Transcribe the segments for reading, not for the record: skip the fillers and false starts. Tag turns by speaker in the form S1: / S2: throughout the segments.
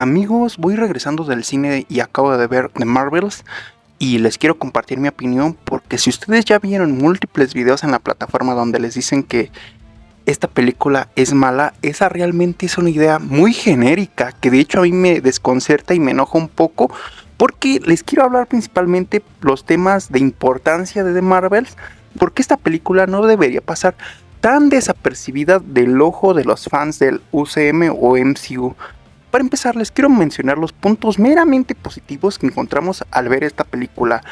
S1: Amigos, voy regresando del cine y acabo de ver The Marvels y les quiero compartir mi opinión porque si ustedes ya vieron múltiples videos en la plataforma donde les dicen que esta película es mala, esa realmente es una idea muy genérica que de hecho a mí me desconcerta y me enoja un poco porque les quiero hablar principalmente los temas de importancia de The Marvels, porque esta película no debería pasar tan desapercibida del ojo de los fans del UCM o MCU. Para empezar, les quiero mencionar los puntos meramente positivos que encontramos al ver esta película.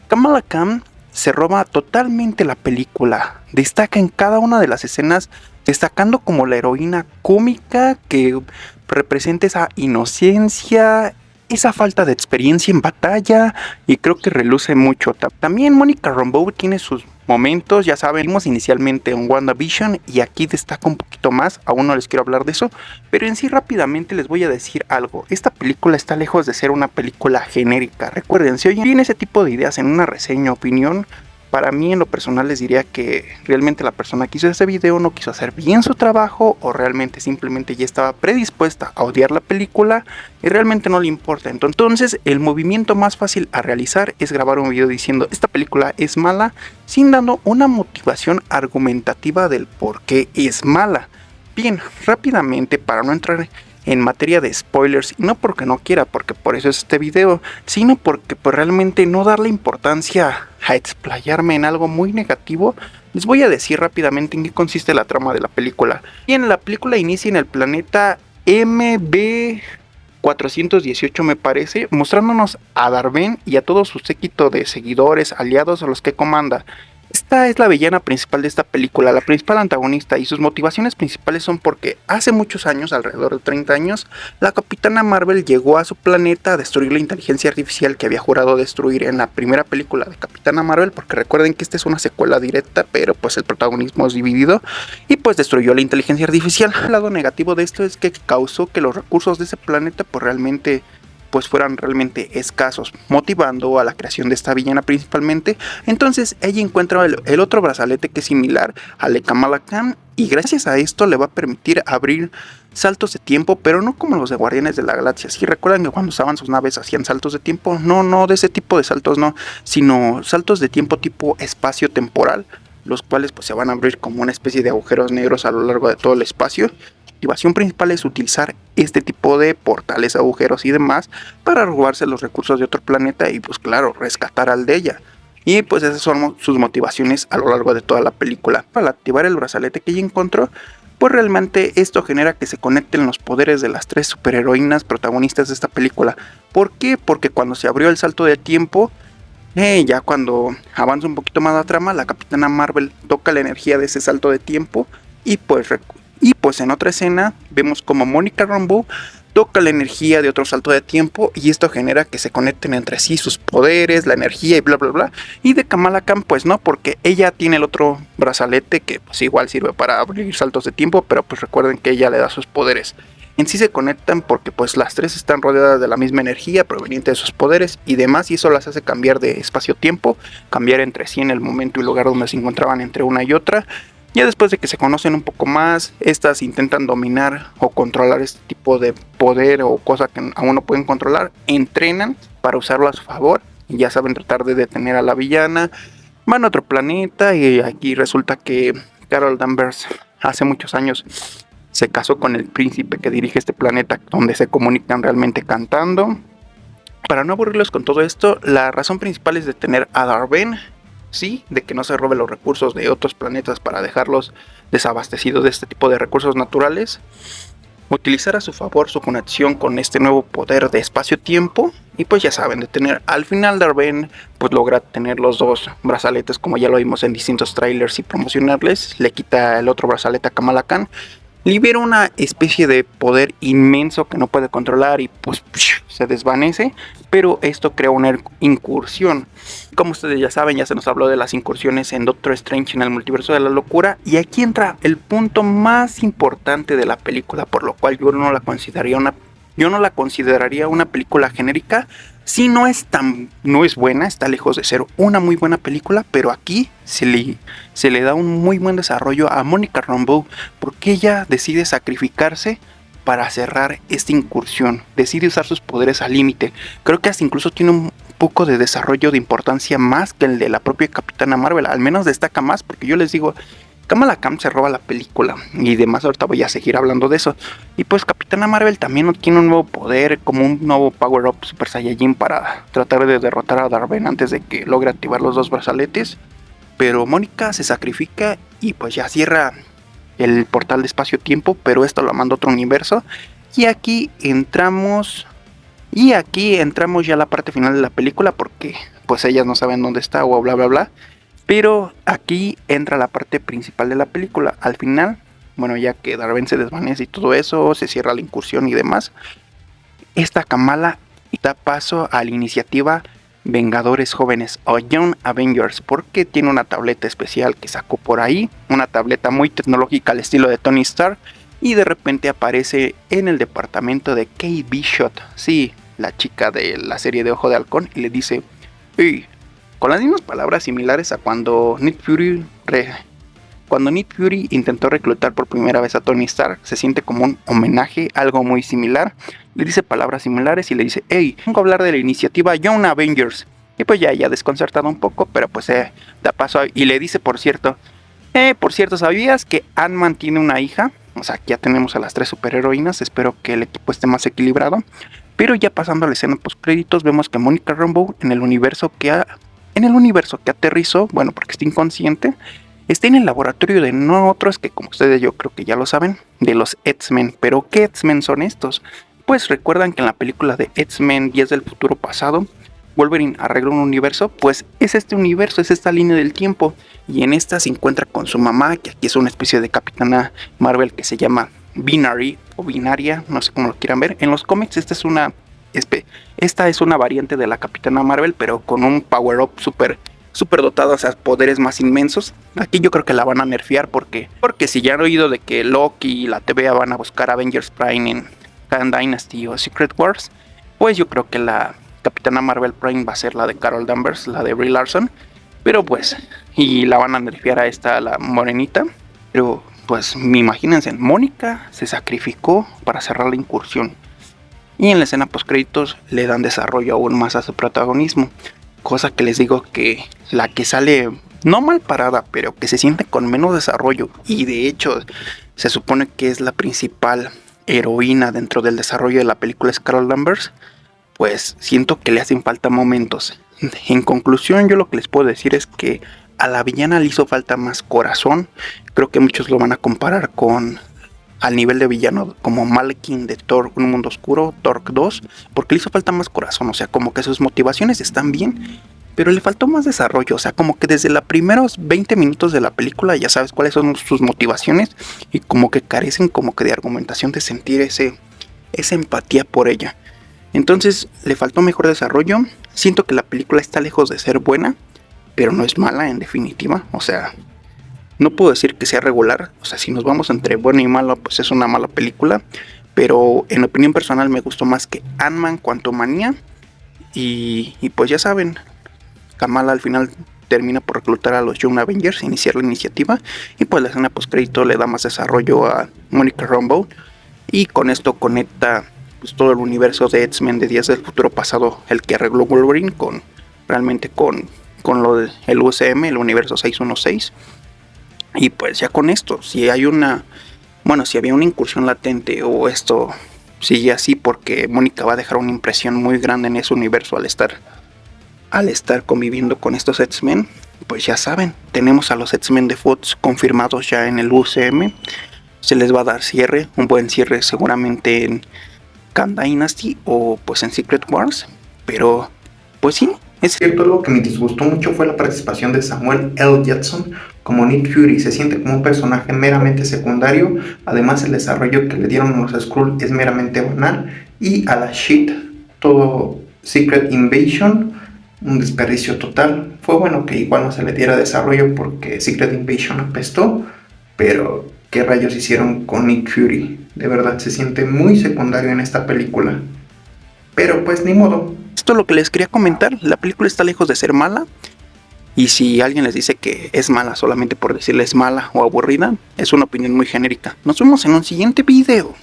S1: Kamala Khan se roba totalmente la película, destaca en cada una de las escenas, destacando como la heroína cómica que representa esa inocencia, esa falta de experiencia en batalla, y creo que reluce mucho. También Monica Rambeau tiene sus momentos, ya saben, vimos inicialmente en WandaVision y aquí destaca un poquito más, aún no les quiero hablar de eso, pero en sí rápidamente les voy a decir algo. Esta película está lejos de ser una película genérica. Recuerden, si oyen bien ese tipo de ideas en una reseña o opinión, para mí en lo personal les diría que realmente la persona que hizo ese video no quiso hacer bien su trabajo o realmente simplemente ya estaba predispuesta a odiar la película y realmente no le importa. Entonces el movimiento más fácil a realizar es grabar un video diciendo esta película es mala sin dando una motivación argumentativa del por qué es mala. Bien, rápidamente para no entrar en materia de spoilers, y no porque no quiera, porque por eso es este video, sino porque pues realmente no darle importancia a explayarme en algo muy negativo, les voy a decir rápidamente en qué consiste la trama de la película. Bien, la película inicia en el planeta MB418 me parece, mostrándonos a Dar-Benn y a todo su séquito de seguidores, aliados a los que comanda. Esta es la villana principal de esta película, la principal antagonista, y sus motivaciones principales son porque hace muchos años, alrededor de 30 años, la Capitana Marvel llegó a su planeta a destruir la inteligencia artificial que había jurado destruir en la primera película de Capitana Marvel, porque recuerden que esta es una secuela directa, pero pues el protagonismo es dividido, y pues destruyó la inteligencia artificial. El lado negativo de esto es que causó que los recursos de ese planeta pues fueran realmente escasos, motivando a la creación de esta villana principalmente. Entonces ella encuentra el otro brazalete que es similar al de Kamala Khan y gracias a esto le va a permitir abrir saltos de tiempo, pero no como los de Guardianes de la Galaxia. Si recuerdan que cuando usaban sus naves hacían saltos de tiempo, no de ese tipo de saltos no, sino saltos de tiempo tipo espacio temporal, los cuales pues se van a abrir como una especie de agujeros negros a lo largo de todo el espacio. La motivación principal es utilizar este tipo de portales, agujeros y demás para robarse los recursos de otro planeta y pues claro, rescatar al de ella. Y pues esas son sus motivaciones a lo largo de toda la película. Para activar el brazalete que ella encontró, pues realmente esto genera que se conecten los poderes de las tres superheroínas protagonistas de esta película. ¿Por qué? Porque cuando se abrió el salto de tiempo, ya cuando avanza un poquito más la trama, la Capitana Marvel toca la energía de ese salto de tiempo y pues en otra escena vemos como Monica Rambeau toca la energía de otro salto de tiempo y esto genera que se conecten entre sí sus poderes, la energía y bla bla bla. Y de Kamala Khan pues no, porque ella tiene el otro brazalete que pues igual sirve para abrir saltos de tiempo, pero pues recuerden que ella le da sus poderes. En sí se conectan porque pues las tres están rodeadas de la misma energía proveniente de sus poderes y demás, y eso las hace cambiar de espacio-tiempo, cambiar entre sí en el momento y lugar donde se encontraban entre una y otra. Ya después de que se conocen un poco más, estas intentan dominar o controlar este tipo de poder o cosa que aún no pueden controlar, entrenan para usarlo a su favor y ya saben tratar de detener a la villana. Van a otro planeta y aquí resulta que Carol Danvers hace muchos años se casó con el príncipe que dirige este planeta donde se comunican realmente cantando. Para no aburrirlos con todo esto, la razón principal es detener a Dar-Benn, sí, de que no se robe los recursos de otros planetas para dejarlos desabastecidos de este tipo de recursos naturales, utilizar a su favor su conexión con este nuevo poder de espacio-tiempo y pues ya saben, detener. Al final Dar-Benn pues logra tener los dos brazaletes como ya lo vimos en distintos trailers y promocionarles, le quita el otro brazalete a Kamala Khan, libera una especie de poder inmenso que no puede controlar y pues se desvanece, pero esto crea una incursión. Como ustedes ya saben, ya se nos habló de las incursiones en Doctor Strange en el multiverso de la locura, y aquí entra el punto más importante de la película, por lo cual yo no la consideraría una película genérica. Si no es buena, está lejos de ser una muy buena película, pero aquí se le da un muy buen desarrollo a Monica Rambeau porque ella decide sacrificarse para cerrar esta incursión. Decide usar sus poderes al límite. Creo que hasta incluso tiene un poco de desarrollo de importancia más que el de la propia Capitana Marvel. Al menos destaca más porque yo les digo, Kamala Khan se roba la película y demás, ahorita voy a seguir hablando de eso. Y pues Capitana Marvel también tiene un nuevo poder, como un nuevo Power Up Super Saiyajin para tratar de derrotar a Dar-Benn antes de que logre activar los dos brazaletes. Pero Mónica se sacrifica y pues ya cierra el portal de espacio-tiempo, pero esto lo manda a otro universo. Y aquí entramos ya a la parte final de la película porque pues ellas no saben dónde está o bla bla bla. Pero aquí entra la parte principal de la película. Al final, bueno, ya que Dar-Benn se desvanece y todo eso, se cierra la incursión y demás, esta Kamala da paso a la iniciativa Vengadores Jóvenes o Young Avengers, porque tiene una tableta especial que sacó por ahí, una tableta muy tecnológica al estilo de Tony Stark, y de repente aparece en el departamento de Kate Bishop, sí, la chica de la serie de Ojo de Halcón, y le dice: hey, con las mismas palabras similares a cuando Nick Fury intentó reclutar por primera vez a Tony Stark, se siente como un homenaje, algo muy similar. Le dice palabras similares y le dice: hey, vengo a hablar de la iniciativa Young Avengers. Y pues ya desconcertado un poco, pero pues da paso y le dice, por cierto, ¿sabías que Ant-Man tiene una hija? O sea, ya tenemos a las 3 superheroínas, espero que el equipo esté más equilibrado. Pero ya pasando a la escena post créditos, vemos que Monica Rambeau en el universo que aterrizó, bueno, porque está inconsciente, está en el laboratorio de no otros que, como ustedes yo creo que ya lo saben, de los X-Men. Pero ¿qué X-Men son estos? Pues recuerdan que en la película de X-Men Días del Futuro Pasado, Wolverine arregla un universo, pues es este universo, es esta línea del tiempo, y en esta se encuentra con su mamá, que aquí es una especie de Capitana Marvel que se llama Binary o Binaria, no sé cómo lo quieran ver. En los cómics esta es una variante de la Capitana Marvel, pero con un power up super dotado, o sea, poderes más inmensos. Aquí yo creo que la van a nerfear porque si ya han oído de que Loki y la TVA van a buscar Avengers Prime en Khan Dynasty o Secret Wars, pues yo creo que la Capitana Marvel Prime va a ser la de Carol Danvers, la de Brie Larson, pero pues, y la van a nerfear a esta, la morenita, pero pues imagínense, Mónica se sacrificó para cerrar la incursión, y en la escena post créditos le dan desarrollo aún más a su protagonismo, cosa que les digo que la que sale no mal parada, pero que se siente con menos desarrollo, y de hecho se supone que es la principal heroína dentro del desarrollo de la película, es Carol Danvers, pues siento que le hacen falta momentos. En conclusión, yo lo que les puedo decir es que a la villana le hizo falta más corazón. Creo que muchos lo van a comparar con al nivel de villano como Malekith de Thor Un Mundo Oscuro, Thor 2, porque le hizo falta más corazón, o sea, como que sus motivaciones están bien, pero le faltó más desarrollo, o sea, como que desde los primeros 20 minutos de la película ya sabes cuáles son sus motivaciones y como que carecen como que de argumentación, de sentir esa empatía por ella. Entonces le faltó mejor desarrollo. Siento que la película está lejos de ser buena, pero no es mala en definitiva. O sea, no puedo decir que sea regular. O sea, si nos vamos entre bueno y malo, pues es una mala película. Pero en opinión personal me gustó más que Ant-Man Quantumania. Y pues ya saben, Kamala al final termina por reclutar a los Young Avengers, iniciar la iniciativa. Y pues la escena post crédito le da más desarrollo a Monica Rambeau. Y con esto conecta pues todo el universo de X-Men de Días del Futuro Pasado, el que arregló Wolverine, con lo del UCM, el universo 616. Y pues ya con esto, si había una incursión latente o esto sigue así, porque Mónica va a dejar una impresión muy grande en ese universo al estar conviviendo con estos X-Men, pues ya saben, tenemos a los X-Men de Fox confirmados ya en el UCM. Se les va a dar cierre, un buen cierre seguramente en Khan Dynasty o pues en Secret Wars, pero pues sí, es cierto. Algo que me disgustó mucho fue la participación de Samuel L. Jackson como Nick Fury. Se siente como un personaje meramente secundario, además el desarrollo que le dieron a los Skrull es meramente banal, y a la SHIELD, todo Secret Invasion, un desperdicio total. Fue bueno que igual no se le diera desarrollo porque Secret Invasion apestó, pero ¿qué rayos hicieron con Nick Fury? De verdad se siente muy secundario en esta película. Pero pues ni modo. Esto es lo que les quería comentar. La película está lejos de ser mala. Y si alguien les dice que es mala solamente por decirles mala o aburrida, es una opinión muy genérica. Nos vemos en un siguiente video.